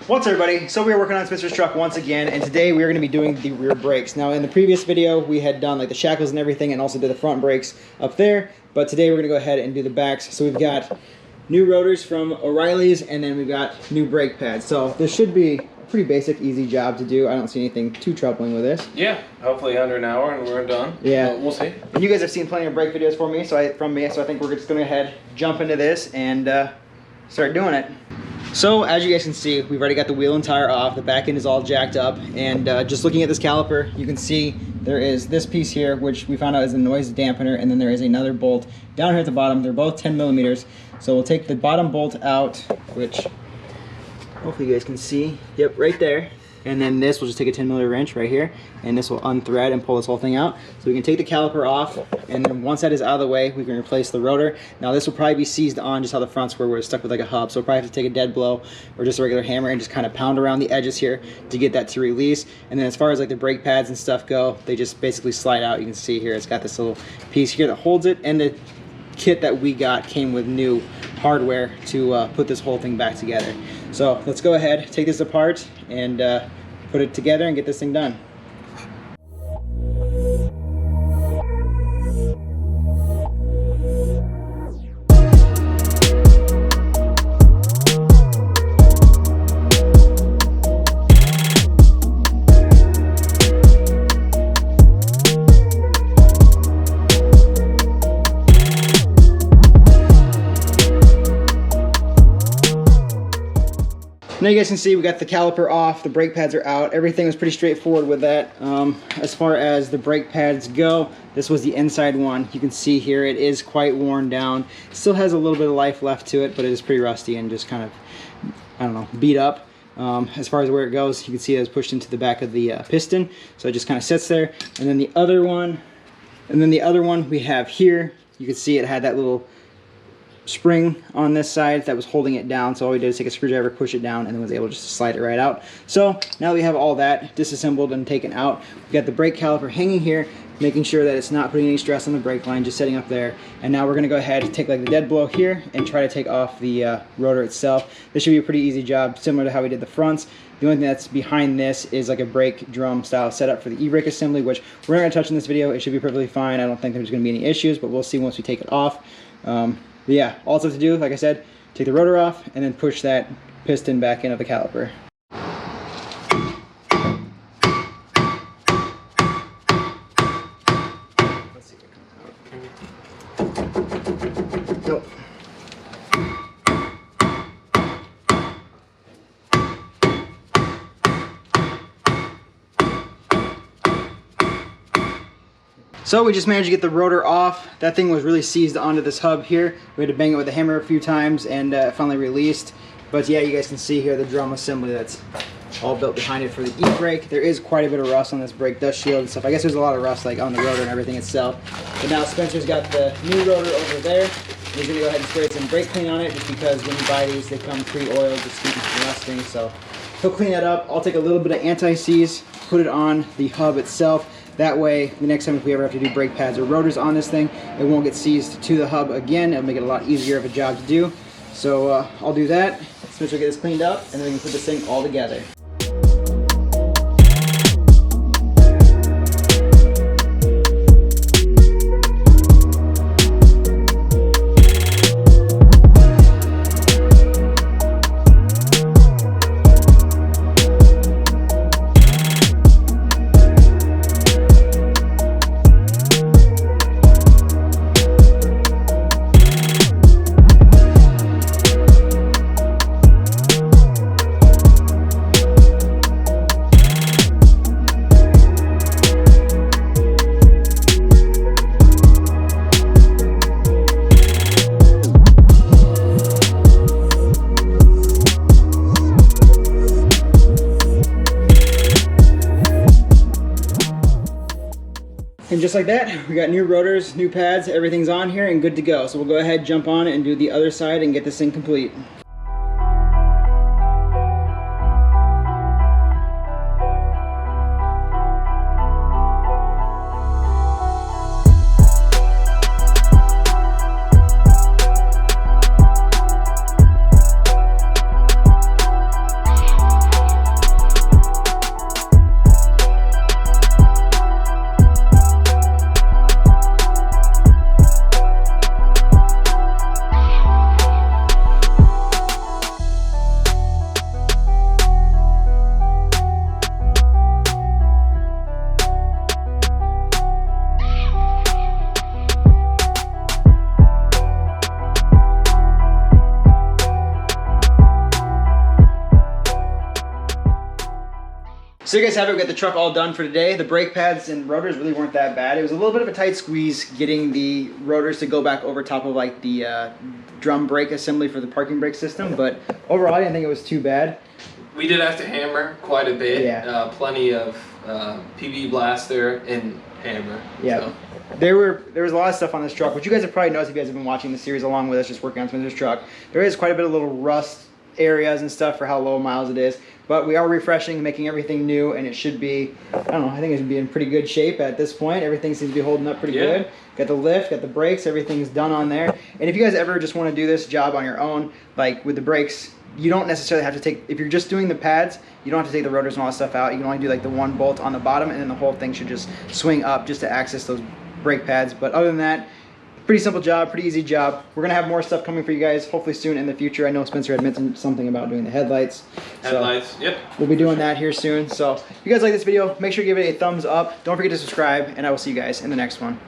What's up, everybody? So we are working on Spencer's truck once again, and today we are going to be doing the rear brakes. Now in the previous video we had done like the shackles and everything and also did the front brakes up there, but today we're going to go ahead and do the backs. So we've got new rotors from O'Reilly's and then we've got new brake pads. So this should be a pretty basic, easy job to do. I don't see anything too troubling with this. Yeah, hopefully under an hour and we're done. Yeah. But we'll see. And you guys have seen plenty of brake videos from me, so I think we're just going to go ahead, jump into this and start doing it. So as you guys can see, we've already got the wheel and tire off. The back end is all jacked up, and just looking at this caliper, you can see there is this piece here, which we found out is a noise dampener, and then there is another bolt down here at the bottom. They're both 10 millimeters. So we'll take the bottom bolt out, which hopefully you guys can see. Yep, right there. And then this, we'll just take a 10 millimeter wrench right here, and this will unthread and pull this whole thing out. So we can take the caliper off, and then once that is out of the way, we can replace the rotor. Now this will probably be seized on just how the fronts were, where it's stuck with like a hub. So we'll probably have to take a dead blow or just a regular hammer and just kind of pound around the edges here to get that to release. And then as far as like the brake pads and stuff go, they just basically slide out. You can see here, it's got this little piece here that holds it, and the kit that we got came with new hardware to put this whole thing back together. So let's go ahead, take this apart and put it together and get this thing done. Now you guys can see we got the caliper off, the brake pads are out. Everything was pretty straightforward with that. As far as the brake pads go, this was the inside one. You can see here it is quite worn down. It still has a little bit of life left to it, but it is pretty rusty and just kind of, I don't know, beat up. As far as where it goes, you can see it was pushed into the back of the piston, so it just kind of sits there. And then the other one, we have here. You can see it had that little spring on this side that was holding it down, so all we did is take a screwdriver, push it down, and then was able just to slide it right out. So now that we have all that disassembled and taken out, we got the brake caliper hanging here, making sure that it's not putting any stress on the brake line, just setting up there. And now we're going to go ahead and take like the dead blow here and try to take off the rotor itself. This should be a pretty easy job, similar to how we did the fronts. The only thing that's behind this is like a brake drum style setup for the e-brake assembly, which we're not going to touch in this video. It should be perfectly fine. I don't think there's going to be any issues, but we'll see once we take it off. But yeah, all it's have to do, like I said, take the rotor off and then push that piston back into the caliper. Let's see if it comes out. Go. So we just managed to get the rotor off. That thing was really seized onto this hub here. We had to bang it with a hammer a few times and it finally released. But yeah, you guys can see here the drum assembly that's all built behind it for the e-brake. There is quite a bit of rust on this brake dust shield and stuff. I guess there's a lot of rust like on the rotor and everything itself. But now Spencer's got the new rotor over there. He's gonna go ahead and spray some brake clean on it just because when you buy these, they come pre-oiled just to keep them from rusting. So he'll clean that up. I'll take a little bit of anti-seize, put it on the hub itself. That way, the next time if we ever have to do brake pads or rotors on this thing, it won't get seized to the hub again. It'll make it a lot easier of a job to do. So I'll do that. Spencer will get this cleaned up, and then we can put this thing all together. And just like that, we got new rotors, new pads, everything's on here and good to go. So we'll go ahead, jump on it and do the other side and get this thing complete. So you guys have it. We got the truck all done for today. The brake pads and rotors really weren't that bad. It was a little bit of a tight squeeze getting the rotors to go back over top of like the drum brake assembly for the parking brake system, but overall I didn't think it was too bad. We did have to hammer quite a bit. Yeah. Plenty of PB blaster and hammer. Yeah. So. There was a lot of stuff on this truck, which you guys have probably noticed if you guys have been watching the series along with us, just working on Spencer's truck. There is quite a bit of little rust areas and stuff for how low miles it is, but we are refreshing, making everything new, and it should be, I don't know, I think it should be in pretty good shape at this point. Everything seems to be holding up pretty good. Got the lift, got the brakes, everything's done on there. And if you guys ever just want to do this job on your own, like with the brakes, you don't necessarily have to take, if you're just doing the pads, you don't have to take the rotors and all that stuff out. You can only do like the one bolt on the bottom, and then the whole thing should just swing up just to access those brake pads. But other than that, pretty simple job, pretty easy job. We're gonna have more stuff coming for you guys hopefully soon in the future. I know Spencer had mentioned something about doing the headlights. Headlights, yep. We'll be doing that here soon. So if you guys like this video, make sure you give it a thumbs up. Don't forget to subscribe, and I will see you guys in the next one.